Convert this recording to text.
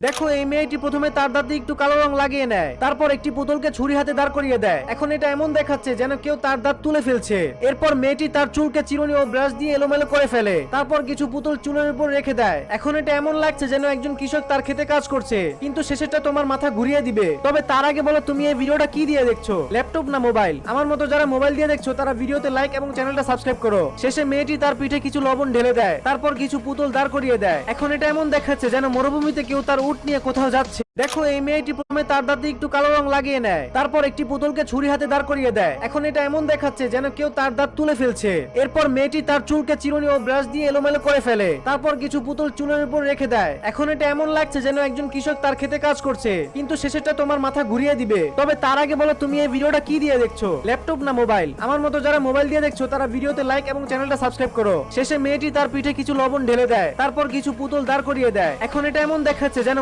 দেখো এই মেয়েটি প্রথমে তার দাঁতে একটু কালো রং লাগিয়ে নেয়, তারপর একটি পুতুলকে ছুরি হাতে দাঁড় করিয়ে দেয়। এখন এটা এমন দেখাচ্ছে যেন কেউ তার দাঁত তুলে ফেলছে। এরপর মেয়েটি তার চুলকে চিরুনি ও ব্রাশ দিয়ে এলোমেলো করে ফেলে, তারপর কিছু পুতুল চুলের উপর রেখে দেয়। এখন এটা এমন লাগছে যেন একজন কৃষক তার খেতে কাজ করছে, কিন্তু শেষেরটা তোমার মাথা ঘুরিয়ে দিবে। তবে তার আগে বলো, তুমি এই ভিডিওটা কি দিয়ে দেখছো, ল্যাপটপ না মোবাইল? আমার মতো যারা মোবাইল দিয়ে দেখছো তারা ভিডিওতে লাইক এবং চ্যানেলটা সাবস্ক্রাইব করো। শেষে মেয়েটি তার পিঠে কিছু লবণ ঢেলে দেয়, তারপর কিছু পুতুল দাঁড় করিয়ে দেয়। এখন এটা এমন দেখাচ্ছে যেন মরুভূমিতে কেউ তার উট নিয়ে কোথাও যাচ্ছে। দেখো এই মেয়েটি প্রথমে তার দাঁতে একটু কালো রং লাগিয়ে নেয়, তারপর একটি পুতুলকে ছুরি হাতে দাঁড় করিয়ে দেয়। এখন এটা এমন দেখাচ্ছে যেন কেউ তার দাঁত তুলে ফেলছে। এরপর মেয়েটি তার চুলকে চিরুনি ও ব্রাশ দিয়ে এলোমেলো করে ফেলে, তারপর কিছু পুতুল চুলের উপর রেখে দেয়। এখন এটা এমন লাগছে যেন একজন কৃষক তার খেতে কাজ করছে, কিন্তু শেষেরটা তোমার মাথা ঘুরিয়ে দিবে। তবে তার আগে বলো, তুমি এই ভিডিওটা কি দিয়ে দেখছো, ল্যাপটপ না মোবাইল? আমার মতো যারা মোবাইল দিয়ে দেখছো তারা ভিডিওতে লাইক এবং চ্যানেলটা সাবস্ক্রাইব করো। শেষে মেয়েটি তার পিঠে কিছু লবণ ঢেলে দেয়, তারপর কিছু পুতুল দাঁড় করিয়ে দেয়। এখন এটা এমন দেখাচ্ছে যেন